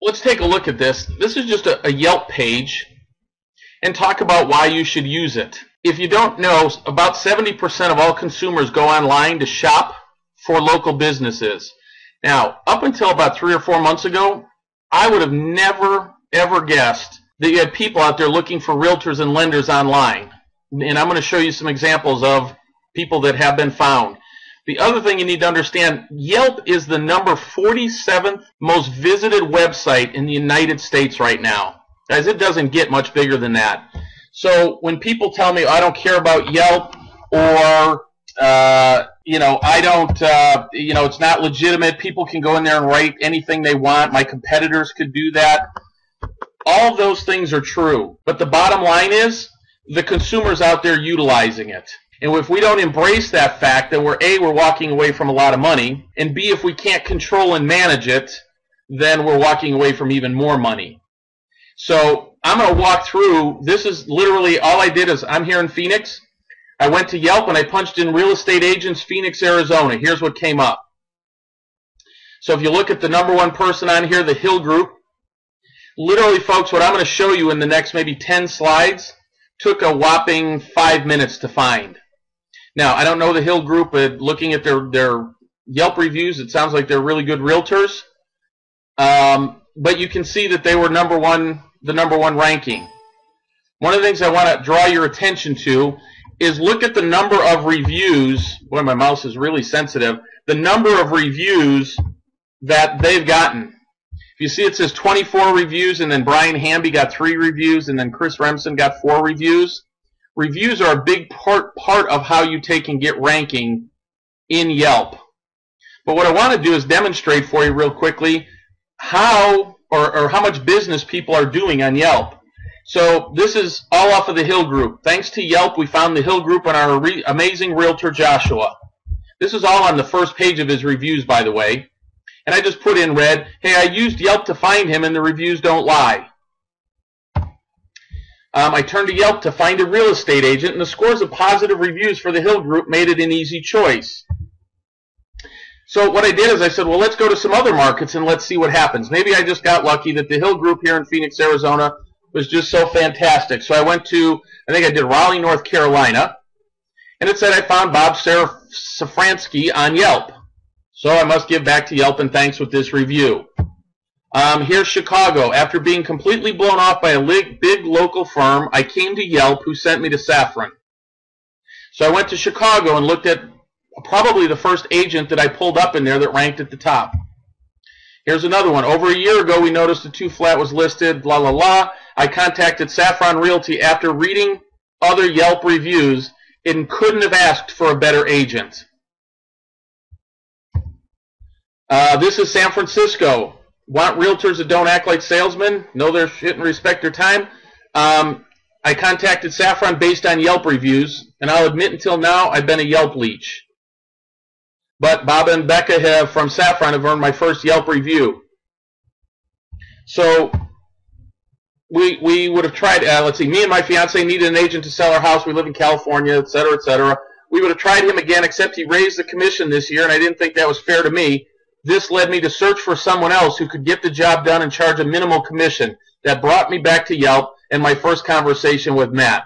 let's take a look at this. This is just a Yelp page, and talk about why you should use it. If you don't know, about 70% of all consumers go online to shop for local businesses. Now, up until about 3 or 4 months ago, I would have never, ever guessed that you had people out there looking for realtors and lenders online. And I'm going to show you some examples of people that have been found. The other thing you need to understand, Yelp is the number 47th most visited website in the United States right now. Guys, it doesn't get much bigger than that. So when people tell me, I don't care about Yelp, or I don't, it's not legitimate, people can go in there and write anything they want, my competitors could do that. All of those things are true. But the bottom line is, the consumer's out there utilizing it. And if we don't embrace that fact, then we're walking away from a lot of money, and B, if we can't control and manage it, then we're walking away from even more money. So I'm going to walk through, this is literally, all I did is, I'm here in Phoenix. I went to Yelp and I punched in real estate agents, Phoenix, Arizona. Here's what came up. So if you look at the #1 person on here, the Hill Group, literally, folks, what I'm going to show you in the next maybe 10 slides took a whopping 5 minutes to find. Now, I don't know the Hill Group, but looking at their Yelp reviews, it sounds like they're really good realtors. But you can see that they were the #1 ranking. One of the things I want to draw your attention to is look at the number of reviews. Boy, my mouse is really sensitive. The number of reviews that they've gotten. If you see, it says 24 reviews, and then Brian Hamby got 3 reviews, and then Chris Remsen got 4 reviews. Reviews are a big part of how you take and get ranking in Yelp. But what I want to do is demonstrate for you real quickly how much business people are doing on Yelp. So this is all off of the Hill Group. Thanks to Yelp, we found the Hill Group and our amazing realtor Joshua. This is all on the first page of his reviews, by the way. And I just put in red, hey, I used Yelp to find him, and the reviews don't lie. I turned to Yelp to find a real estate agent, and the scores of positive reviews for the Hill Group made it an easy choice. So what I did is I said, well, let's go to some other markets and let's see what happens. Maybe I just got lucky that the Hill Group here in Phoenix, Arizona was just so fantastic. So I went to, I think I did Raleigh, North Carolina, and it said I found Bob Safransky on Yelp. So I must give back to Yelp and thanks with this review. Here's Chicago. After being completely blown off by a big local firm, I came to Yelp, who sent me to Safran. So I went to Chicago and looked at probably the first agent that I pulled up in there that ranked at the top. Here's another one. Over a year ago, we noticed a 2-flat was listed, blah, blah, blah. I contacted Safran Realty after reading other Yelp reviews and couldn't have asked for a better agent. This is San Francisco. Want realtors that don't act like salesmen, know their shit and respect their time? I contacted Safran based on Yelp reviews, and I'll admit until now I've been a Yelp leech. But Bob and Becca from Safran have earned my first Yelp review. So we would have tried, let's see, me and my fiance needed an agent to sell our house. We live in California, etc., etc. We would have tried him again, except he raised the commission this year, and I didn't think that was fair to me. This led me to search for someone else who could get the job done and charge a minimal commission. That brought me back to Yelp and my first conversation with Matt.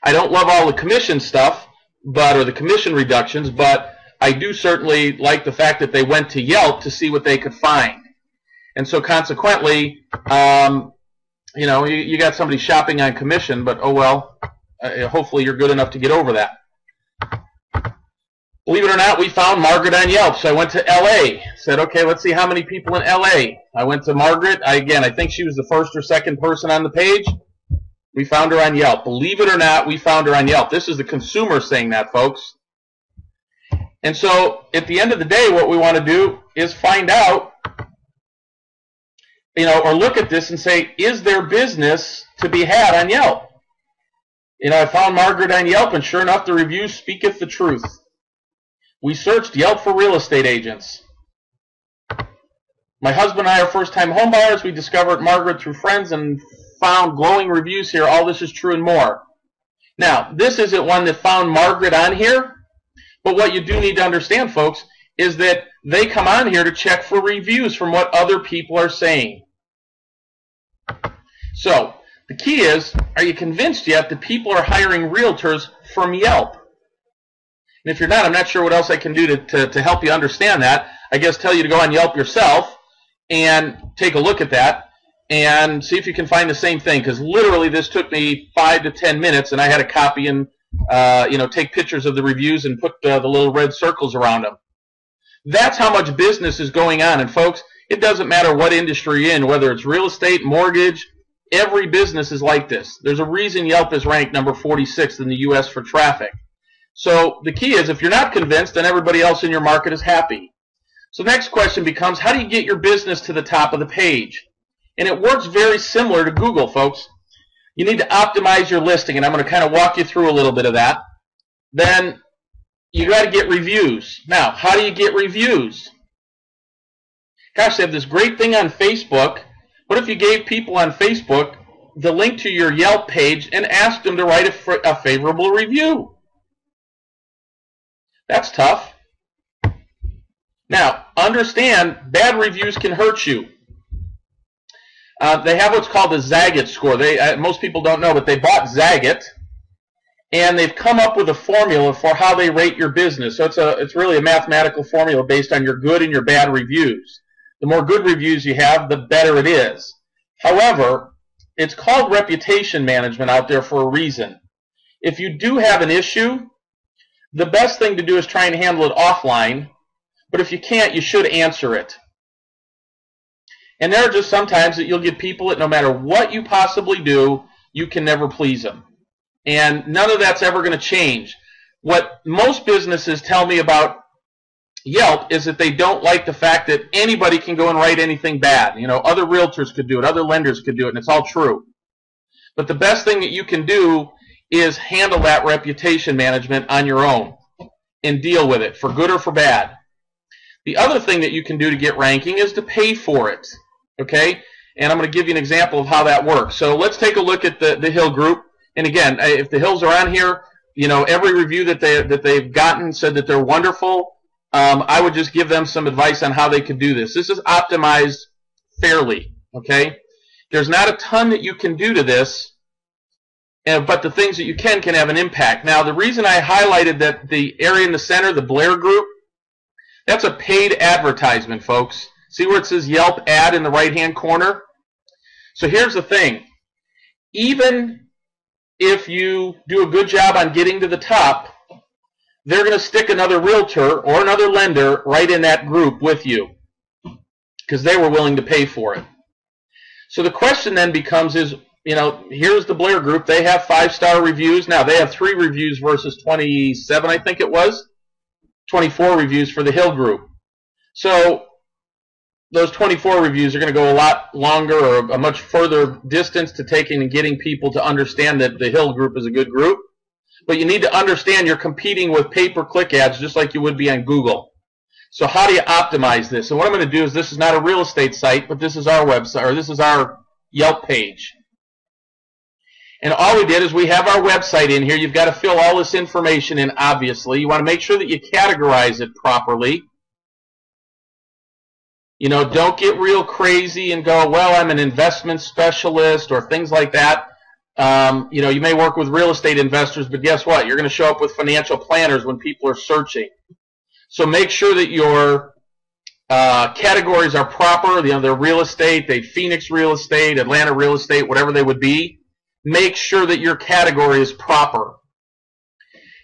I don't love all the commission stuff, or the commission reductions, but I do certainly like the fact that they went to Yelp to see what they could find. And so consequently, you got somebody shopping on commission, but oh well, hopefully you're good enough to get over that. Believe it or not, we found Margaret on Yelp. So I went to LA. Said, okay, let's see how many people in LA. I went to Margaret. Again, I think she was the first or second person on the page. We found her on Yelp. Believe it or not, we found her on Yelp. This is the consumer saying that, folks. And so at the end of the day, what we want to do is find out, or look at this and say, is there business to be had on Yelp? I found Margaret on Yelp, and sure enough, the reviews speaketh the truth. We searched Yelp for real estate agents. My husband and I are first-time homebuyers. We discovered Margaret through friends and found glowing reviews here. All this is true and more. Now, this isn't one that found Margaret on here, but what you do need to understand, folks, is that they come on here to check for reviews from what other people are saying. So the key is, are you convinced yet that people are hiring realtors from Yelp? And if you're not, I'm not sure what else I can do to help you understand that. I guess tell you to go on Yelp yourself and take a look at that and see if you can find the same thing, because literally this took me 5 to 10 minutes, and I had to copy and take pictures of the reviews and put the little red circles around them. That's how much business is going on. And folks, it doesn't matter what industry you're in, whether it's real estate, mortgage, every business is like this. There's a reason Yelp is ranked number 46 in the U.S. for traffic. So the key is, if you're not convinced, then everybody else in your market is happy. So the next question becomes, how do you get your business to the top of the page? And it works very similar to Google, folks. You need to optimize your listing, and I'm going to kind of walk you through a little bit of that. Then you got to get reviews. Now, how do you get reviews? Gosh, they have this great thing on Facebook. What if you gave people on Facebook the link to your Yelp page and asked them to write a favorable review? That's tough. Now, understand, bad reviews can hurt you. They have what's called the Zagat score. Most people don't know, but they bought Zagat, and they've come up with a formula for how they rate your business. So it's really a mathematical formula based on your good and your bad reviews. The more good reviews you have, the better it is. However, it's called reputation management out there for a reason. If you do have an issue, the best thing to do is try and handle it offline, but if you can't, you should answer it. And there are just some times that you'll get people that no matter what you possibly do, you can never please them. And none of that's ever going to change. What most businesses tell me about Yelp is that they don't like the fact that anybody can go and write anything bad. Other realtors could do it, other lenders could do it, and it's all true. But the best thing that you can do is handle that reputation management on your own and deal with it, for good or for bad. The other thing that you can do to get ranking is to pay for it. Okay? And I'm going to give you an example of how that works. So let's take a look at the Hill Group. And again, if the Hills are on here, every review that they've gotten said that they're wonderful. I would just give them some advice on how they could do this. This is optimized fairly. Okay? There's not a ton that you can do to this, but the things that you can have an impact. Now, the reason I highlighted that the area in the center, the Blair Group, that's a paid advertisement, folks. See where it says Yelp ad in the right-hand corner? So here's the thing. Even if you do a good job on getting to the top, they're going to stick another realtor or another lender right in that group with you because they were willing to pay for it. So the question then becomes is, here's the Blair Group. They have 5-star reviews. Now, they have 3 reviews versus 27, I think it was. 24 reviews for the Hill Group. So those 24 reviews are going to go a lot longer or a much further distance to taking and getting people to understand that the Hill Group is a good group. But you need to understand you're competing with pay-per-click ads just like you would be on Google. So how do you optimize this? And what I'm going to do is, this is not a real estate site, but this is our website, or this is our Yelp page. And all we did is we have our website in here. You've got to fill all this information in, obviously. You want to make sure that you categorize it properly. Don't get real crazy and go, well, I'm an investment specialist or things like that. You may work with real estate investors, but guess what? You're going to show up with financial planners when people are searching. So make sure that your categories are proper. They're real estate, Phoenix real estate, Atlanta real estate, whatever they would be. Make sure that your category is proper.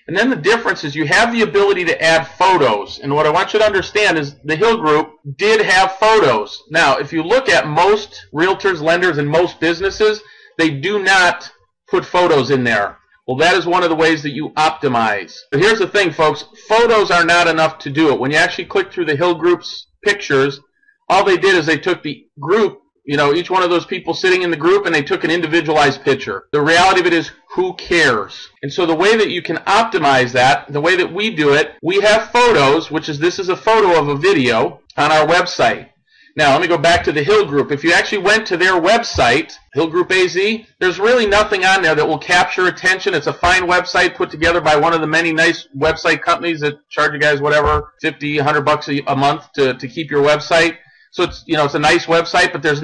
And then the difference is you have the ability to add photos. And what I want you to understand is the Hill Group did have photos. Now, if you look at most realtors, lenders, and most businesses, they do not put photos in there. Well, that is one of the ways that you optimize. But here's the thing, folks. Photos are not enough to do it. When you actually click through the Hill Group's pictures, all they did is they took the group, each one of those people sitting in the group, and they took an individualized picture. The reality of it is, who cares? And so the way that you can optimize that, the way that we do it, we have photos, this is a photo of a video on our website. Now, let me go back to the Hill Group. If you actually went to their website, Hill Group AZ, there's really nothing on there that will capture attention. It's a fine website put together by one of the many nice website companies that charge you guys whatever, $50, $100 a month to keep your website. So it's, it's a nice website, but there's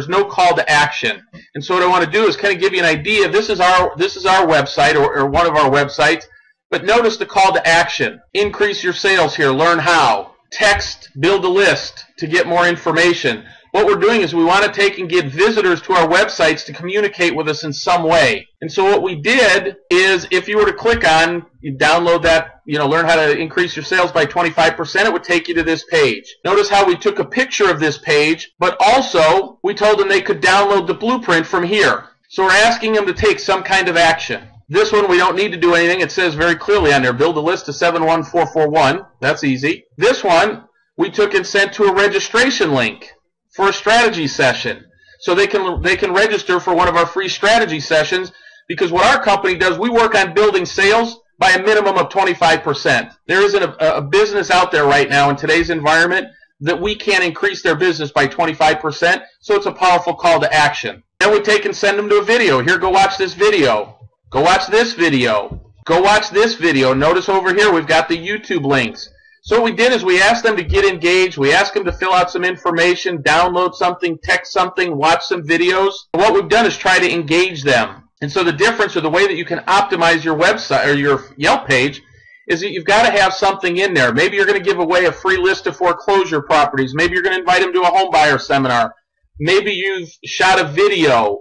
no call to action. And so what I want to do is kind of give you an idea. This is our website or one of our websites, but notice the call to action. Increase your sales here, learn how. Text, build a list to get more information. What we're doing is we want to take and get visitors to our websites to communicate with us in some way. And so what we did is if you were to click on, you download that, learn how to increase your sales by 25%, it would take you to this page. Notice how we took a picture of this page, but also we told them they could download the blueprint from here. So we're asking them to take some kind of action. This one, we don't need to do anything. It says very clearly on there, build a list to 71441. That's easy. This one, we took and sent to a registration link for a strategy session. So they can register for one of our free strategy sessions, because what our company does, we work on building sales by a minimum of 25%. There isn't a business out there right now in today's environment that we can't increase their business by 25%, so it's a powerful call to action. Then we take and send them to a video. Here, go watch this video. Go watch this video. Go watch this video. Notice over here we've got the YouTube links. So what we did is we asked them to get engaged. We asked them to fill out some information, download something, text something, watch some videos. What we've done is try to engage them. And so the difference, or the way that you can optimize your website or your Yelp page, is that you've got to have something in there. Maybe you're going to give away a free list of foreclosure properties. Maybe you're going to invite them to a home buyer seminar. Maybe you've shot a video.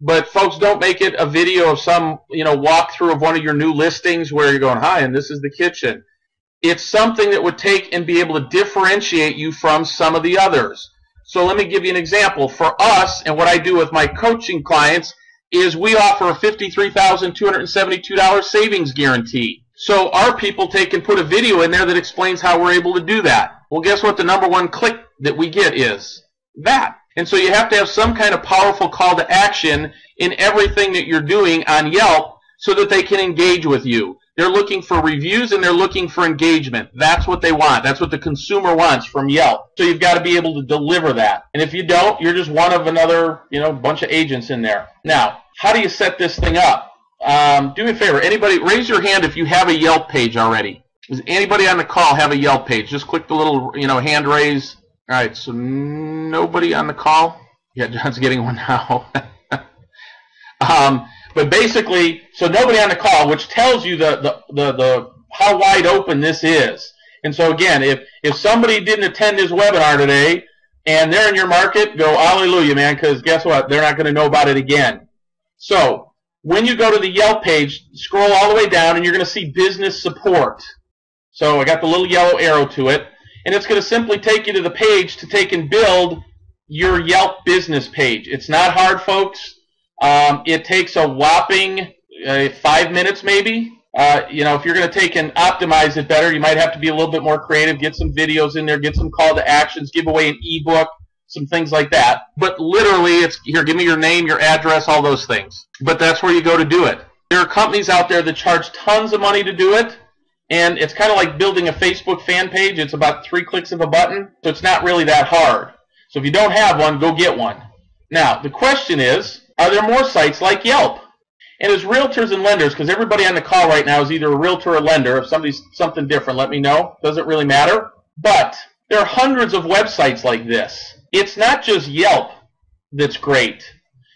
But folks, don't make it a video of some, walkthrough of one of your new listings where you're going, hi, and this is the kitchen. It's something that would take and be able to differentiate you from some of the others. So let me give you an example. For us, and what I do with my coaching clients, is we offer a $53,272 savings guarantee. So our people take and put a video in there that explains how we're able to do that. Well, guess what the #1 click that we get is? That. And so you have to have some kind of powerful call to action in everything that you're doing on Yelp so that they can engage with you. They're looking for reviews and they're looking for engagement. That's what they want. That's what the consumer wants from Yelp. So you've got to be able to deliver that. And if you don't, you're just one of another, bunch of agents in there. Now, how do you set this thing up? Do me a favor. Anybody, raise your hand if you have a Yelp page already. Does anybody on the call have a Yelp page? Just click the little, hand raise. All right, so nobody on the call? Yeah, John's getting one now. But basically, so nobody on the call, which tells you the how wide open this is. And so again, if somebody didn't attend this webinar today and they're in your market, go hallelujah, man, because guess what? They're not going to know about it again. So when you go to the Yelp page, scroll all the way down and you're going to see business support. So I got the little yellow arrow to it. And it's going to simply take you to the page to take and build your Yelp business page. It's not hard, folks. It takes a whopping 5 minutes maybe. If you're going to take and optimize it better, you might have to be a little bit more creative, get some videos in there, get some call to actions, give away an ebook, some things like that. But literally, it's here, give me your name, your address, all those things. But that's where you go to do it. There are companies out there that charge tons of money to do it. And it's kind of like building a Facebook fan page. It's about 3 clicks of a button, so it's not really that hard. So if you don't have one, go get one. Now, the question is, are there more sites like Yelp? And as realtors and lenders, because everybody on the call right now is either a realtor or lender, if somebody's something different, let me know. Doesn't really matter. But there are hundreds of websites like this. It's not just Yelp that's great.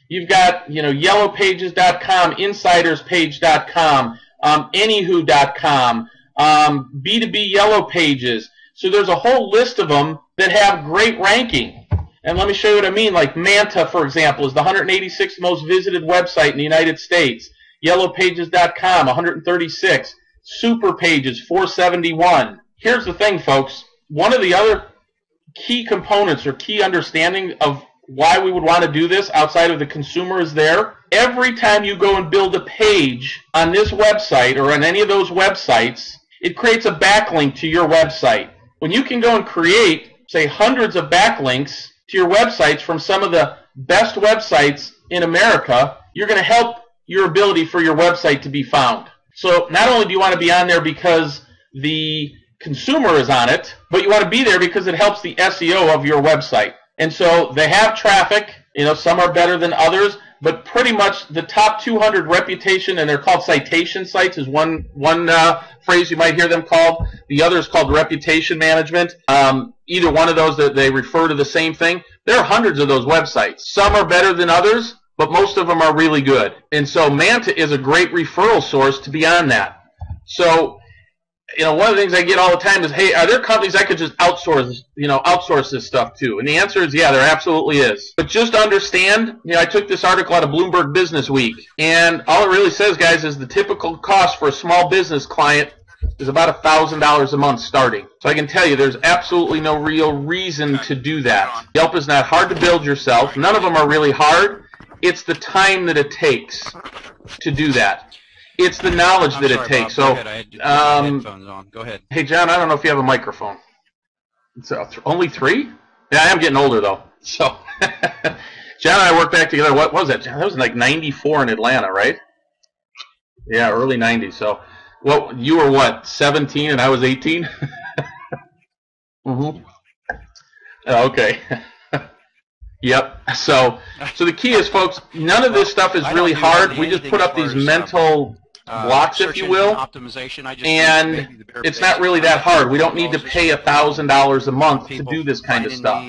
You've got, yellowpages.com, insiderspage.com, anywho.com, B2B Yellow Pages. So there's a whole list of them that have great ranking. And let me show you what I mean. Like Manta, for example, is the 186th most visited website in the United States. Yellowpages.com, 136. Super Pages, 471. Here's the thing, folks. One of the other key components or key understanding of why we would want to do this outside of the consumer is there. Every time you go and build a page on this website or on any of those websites, it creates a backlink to your website. When you can go and create, say, hundreds of backlinks to your websites from some of the best websites in America, you're going to help your ability for your website to be found. So not only do you want to be on there because the consumer is on it, but you want to be there because it helps the SEO of your website. And so they have traffic. You know, some are better than others, but pretty much the top 200 reputation, and they're called citation sites, is one phrase you might hear them called. The other is called reputation management. Either one of those, that they refer to the same thing. There are hundreds of those websites. Some are better than others, but most of them are really good. And so Manta is a great referral source to be on that. So, you know, one of the things I get all the time is, hey, are there companies I could just outsource this stuff to? And the answer is, yeah, there absolutely is. But just understand, you know, I took this article out of Bloomberg Business Week, and all it really says, guys, is the typical cost for a small business client is about $1,000 a month starting. So I can tell you there's absolutely no real reason to do that. Yelp is not hard to build yourself. None of them are really hard. It's the time that it takes to do that. It's the knowledge that it takes. So, headphones on. Go ahead. Hey, John, I don't know if you have a microphone. So, only 3? Yeah, I am getting older, though. So, John and I worked back together. What was that? That was like 94 in Atlanta, right? Yeah, early 90s. So, well, you were what, 17 and I was 18? Mm-hmm. Okay. Yep. So the key is, folks, none of this stuff is really hard. We just put up these mental blocks, if you will, and it's not really that hard. We don't need to pay $1,000 a month to do this kind of stuff.